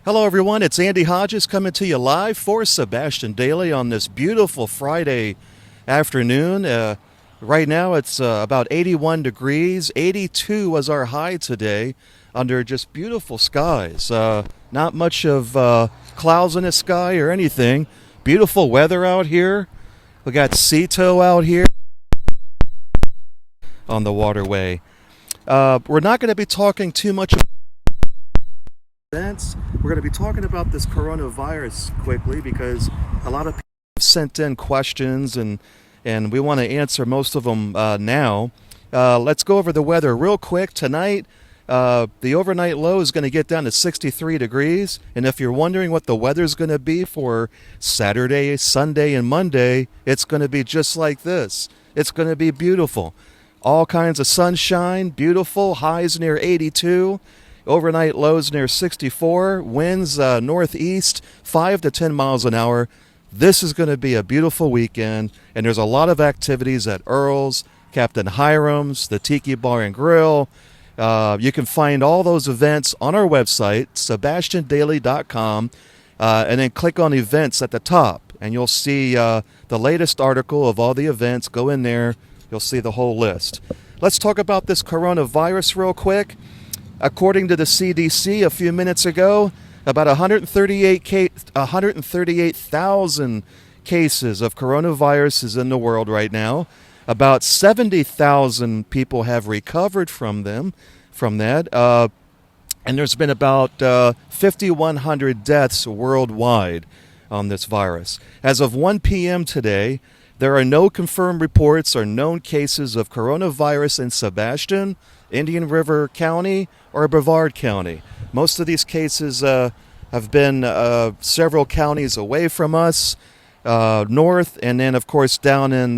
Hello, everyone. It's Andy Hodges coming to you live for Sebastian Daily on this beautiful Friday afternoon. Right now, it's about 81 degrees. 82 was our high today under just beautiful skies. Not much of clouds in the sky or anything. Beautiful weather out here. We got Cito out here on the waterway. We're not going to be talking too much about events. We're going to be talking about this coronavirus quickly because a lot of people have sent in questions and we want to answer most of them now. Let's go over the weather real quick. Tonight, the overnight low is going to get down to 63 degrees. And if you're wondering what the weather's going to be for Saturday, Sunday, and Monday, it's going to be just like this. It's going to be beautiful. All kinds of sunshine, beautiful, highs near 82. Overnight lows near 64, winds northeast 5 to 10 miles an hour. This is going to be a beautiful weekend, and there's a lot of activities at Earl's, Captain Hiram's, the Tiki Bar and Grill. You can find all those events on our website, sebastiandaily.com, and then click on events at the top, and you'll see the latest article of all the events. Go in there, you'll see the whole list. Let's talk about this coronavirus real quick. According to the CDC a few minutes ago, about 138,000 cases of coronavirus is in the world right now. About 70,000 people have recovered from that. And there's been about 5,100 deaths worldwide on this virus. As of 1 p.m. today, there are no confirmed reports or known cases of coronavirus in Sebastian, Indian River County, or Brevard County. Most of these cases have been several counties away from us, north, and then, of course, down in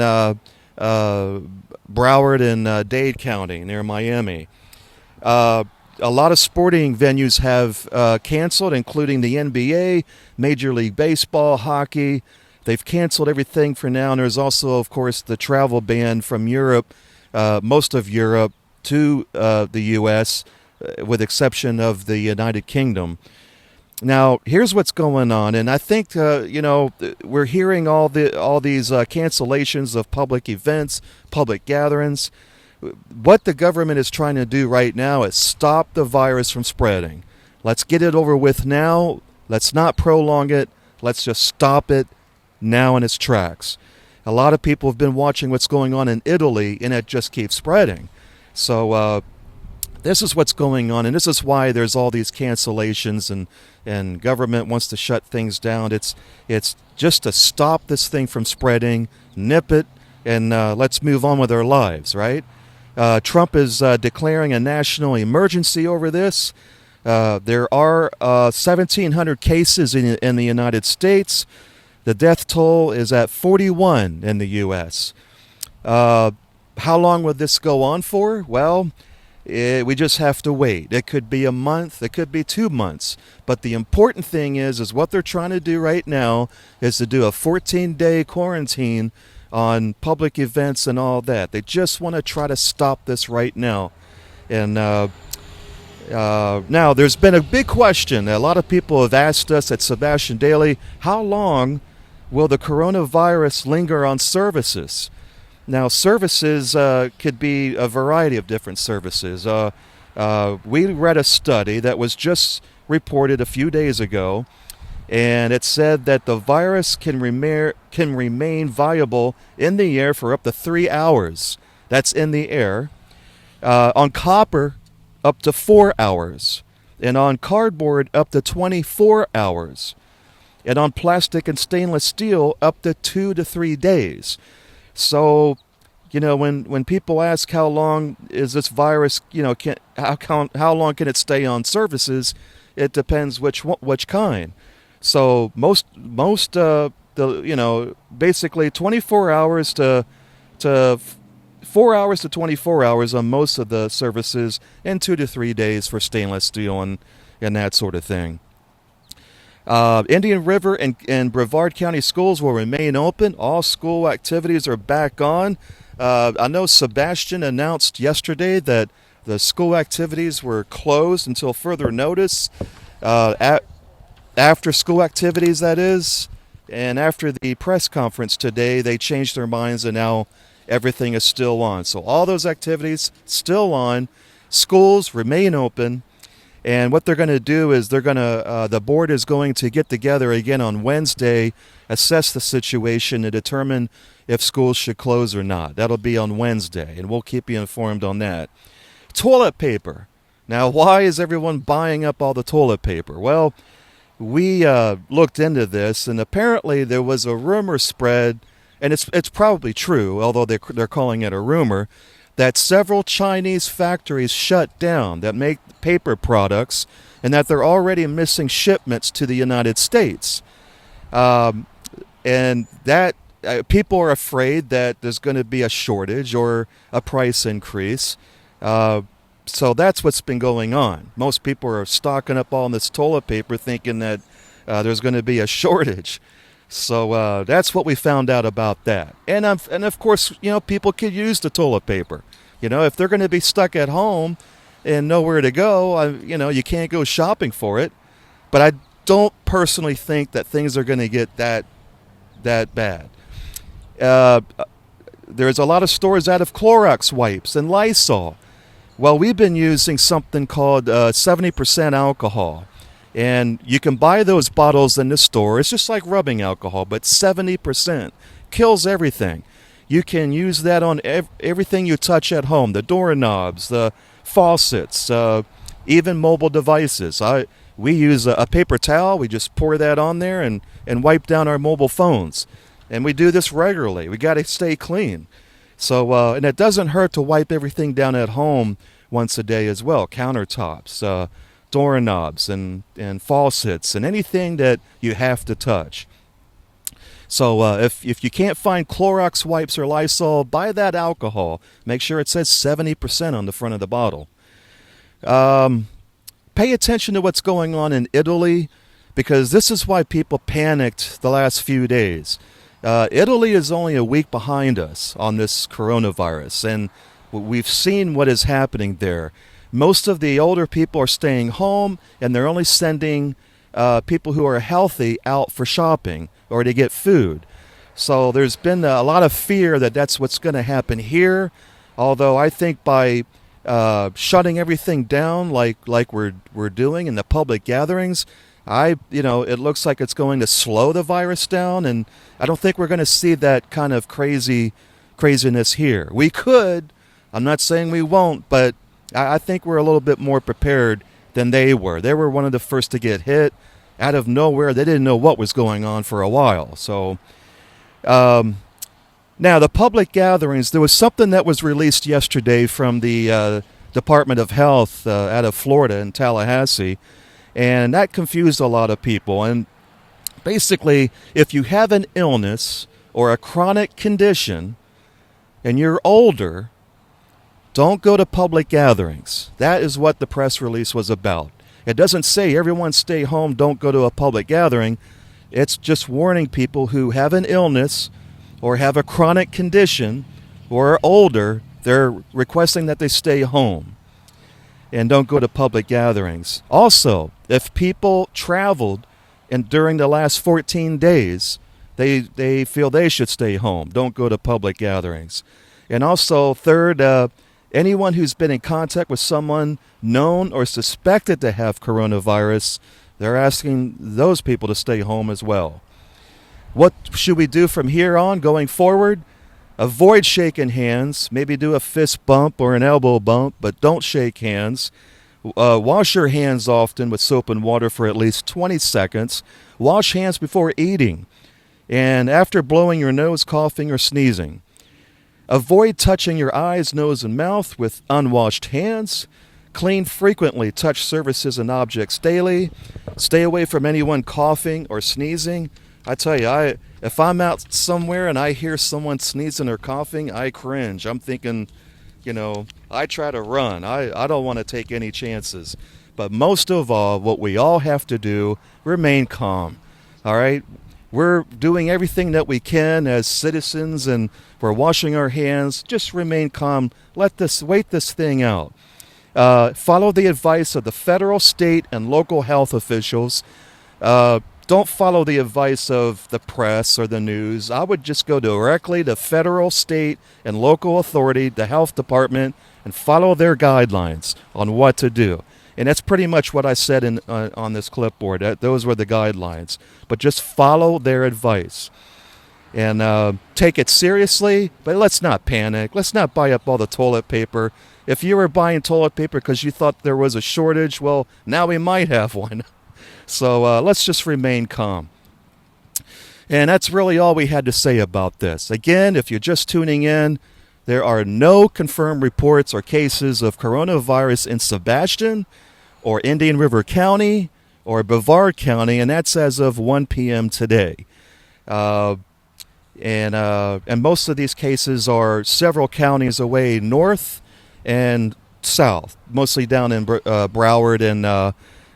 Broward and Dade County near Miami. A lot of sporting venues have canceled, including the NBA, Major League Baseball, hockey. They've canceled everything for now, and there's also, of course, the travel ban from Europe, most of Europe, to the U.S., with exception of the United Kingdom. Now, here's what's going on, and I think we're hearing all these cancellations of public events, public gatherings. What the government is trying to do right now is stop the virus from spreading. Let's get it over with now. Let's not prolong it. Let's just stop it now in its tracks. A lot of people have been watching what's going on in Italy, and it just keeps spreading. So this is what's going on, and this is why there's all these cancellations, and government wants to shut things down. It's just to stop this thing from spreading, nip it, and let's move on with our lives, right? Trump is declaring a national emergency over this. There are 1,700 cases in the United States. The death toll is at 41 in the U.S. How long would this go on for? Well, we just have to wait. It could be a month. It could be 2 months. But the important thing is what they're trying to do right now is to do a 14-day quarantine on public events and all that. They just want to try to stop this right now. And now, there's been a big question. A lot of people have asked us at Sebastian Daily, how long will the coronavirus linger on services? Now, services could be a variety of different services. We read a study that was just reported a few days ago, and it said that the virus can remain viable in the air for up to 3 hours. That's in the air. On copper, up to 4 hours. And on cardboard, up to 24 hours. And on plastic and stainless steel, up to 2 to 3 days. So, when people ask how long is this virus, how long can it stay on surfaces, it depends which kind. So basically 24 hours to 4 hours to 24 hours on most of the surfaces, and 2 to 3 days for stainless steel and that sort of thing. Indian River and Brevard County schools will remain open. All school activities are back on. I know Sebastian announced yesterday that the school activities were closed until further notice. after school activities, that is. And after the press conference today, they changed their minds and now everything is still on. So all those activities still on. Schools remain open. And what they're going to do is the board is going to get together again on Wednesday, assess the situation, and determine if schools should close or not. That'll be on Wednesday, and we'll keep you informed on that. Toilet paper. Now, why is everyone buying up all the toilet paper? Well, we looked into this, and apparently there was a rumor spread, and it's probably true, although they're calling it a rumor, that several Chinese factories shut down that make paper products, and that they're already missing shipments to the United States. And that people are afraid that there's going to be a shortage or a price increase. So that's what's been going on. Most people are stocking up on this toilet paper thinking that there's going to be a shortage. So that's what we found out about that. And of course, people could use the toilet paper. If they're going to be stuck at home and nowhere to go, you can't go shopping for it. But I don't personally think that things are going to get that bad. There's a lot of stores out of Clorox wipes and Lysol. Well, we've been using something called 70% alcohol. And you can buy those bottles in the store. It's just like rubbing alcohol, but 70% kills everything. You can use that on everything you touch at home, the doorknobs, the faucets, even mobile devices. We use a paper towel. We just pour that on there and wipe down our mobile phones. And we do this regularly. We got to stay clean. So, and it doesn't hurt to wipe everything down at home once a day as well. Countertops, doorknobs, and faucets, and anything that you have to touch. So if you can't find Clorox wipes or Lysol, buy that alcohol. Make sure it says 70% on the front of the bottle. Pay attention to what's going on in Italy, because this is why people panicked the last few days. Italy is only a week behind us on this coronavirus, and we've seen what is happening there. Most of the older people are staying home, and they're only sending people who are healthy out for shopping or to get food. So there's been a lot of fear that that's what's going to happen here, although I think by shutting everything down like we're doing in the public gatherings, it looks like it's going to slow the virus down, and I don't think we're going to see that kind of craziness here. We could. I'm not saying we won't, but I think we're a little bit more prepared than they were. They were one of the first to get hit. Out of nowhere, they didn't know what was going on for a while. So, now the public gatherings, there was something that was released yesterday from the Department of Health out of Florida in Tallahassee, and that confused a lot of people. And basically, if you have an illness or a chronic condition and you're older, don't go to public gatherings. That is what the press release was about. It doesn't say everyone stay home, don't go to a public gathering. It's just warning people who have an illness or have a chronic condition or are older. They're requesting that they stay home and don't go to public gatherings. Also, if people traveled during the last 14 days, they feel they should stay home. Don't go to public gatherings. And also, third, anyone who's been in contact with someone known or suspected to have coronavirus, they're asking those people to stay home as well. What should we do from here on going forward? Avoid shaking hands. Maybe do a fist bump or an elbow bump, but don't shake hands. Wash your hands often with soap and water for at least 20 seconds. Wash hands before eating and after blowing your nose, coughing, or sneezing. Avoid touching your eyes, nose, and mouth with unwashed hands. Clean frequently. Touch surfaces and objects daily. Stay away from anyone coughing or sneezing. I tell you, if I'm out somewhere and I hear someone sneezing or coughing, I cringe. I'm thinking, I try to run. I don't want to take any chances. But most of all, what we all have to do, remain calm. All right? We're doing everything that we can as citizens, and we're washing our hands. Just remain calm. Wait this thing out. Follow the advice of the federal, state, and local health officials. Don't follow the advice of the press or the news. I would just go directly to federal, state, and local authority, the health department, and follow their guidelines on what to do. And that's pretty much what I said on this clipboard. Those were the guidelines. But just follow their advice. And take it seriously, but let's not panic. Let's not buy up all the toilet paper. If you were buying toilet paper because you thought there was a shortage, well, now we might have one. So let's just remain calm. And that's really all we had to say about this. Again, if you're just tuning in, there are no confirmed reports or cases of coronavirus in Sebastian or Indian River County or Brevard County, and that's as of 1 p.m. today. And most of these cases are several counties away north and south, mostly down in Broward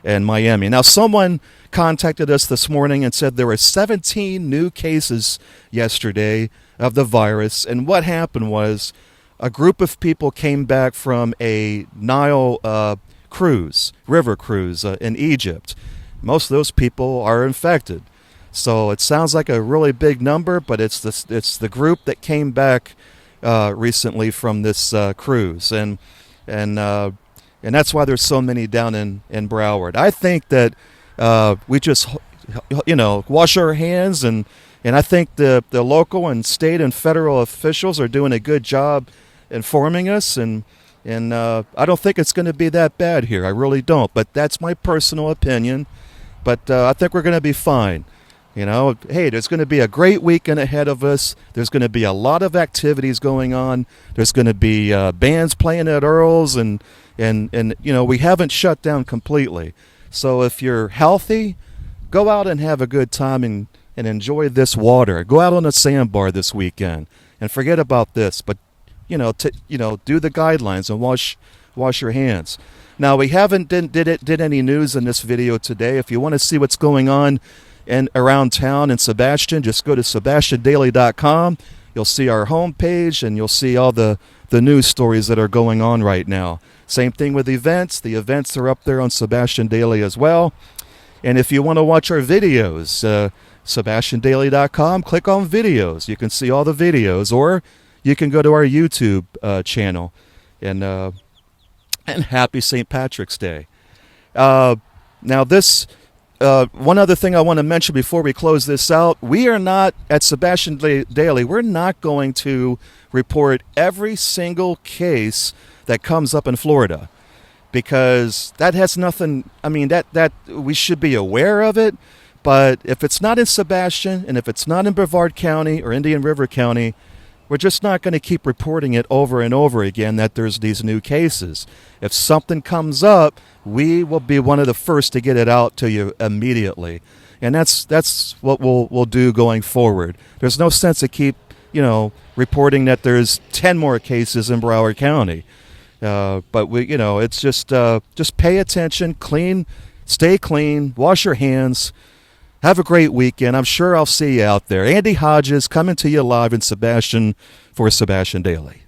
and Miami. Now, someone contacted us this morning and said there were 17 new cases yesterday of the virus. And what happened was a group of people came back from a Nile river cruise in Egypt. Most of those people are infected. So it sounds like a really big number, but it's the group that came back recently from this cruise, and that's why there's so many down in Broward. I think that we just wash our hands, and I think the local and state and federal officials are doing a good job informing us, and I don't think it's going to be that bad here. I really don't, but that's my personal opinion. But I think we're going to be fine. Hey, there's going to be a great weekend ahead of us. There's going to be a lot of activities going on. There's going to be bands playing at Earl's, and we haven't shut down completely. So if you're healthy, go out and have a good time and enjoy this water. Go out on a sandbar this weekend and forget about this. But do the guidelines and wash your hands. Now, we haven't did any news in this video today. If you want to see what's going on and around town in Sebastian, just go to SebastianDaily.com. You'll see our homepage, and you'll see all the news stories that are going on right now. Same thing with events. The events are up there on Sebastian Daily as well. And if you want to watch our videos, SebastianDaily.com, click on videos. You can see all the videos, or you can go to our YouTube channel. And happy St. Patrick's Day. Now this... one other thing I want to mention before we close this out, we are not, at Sebastian Daily, we're not going to report every single case that comes up in Florida, because that has nothing, that we should be aware of it, but if it's not in Sebastian, and if it's not in Brevard County or Indian River County, we're just not going to keep reporting it over and over again that there's these new cases. If something comes up, we will be one of the first to get it out to you immediately. And that's what we'll do going forward. There's no sense to keep, reporting that there's 10 more cases in Broward County. But it's just pay attention, stay clean, wash your hands. Have a great weekend. I'm sure I'll see you out there. Andy Hodges coming to you live in Sebastian for Sebastian Daily.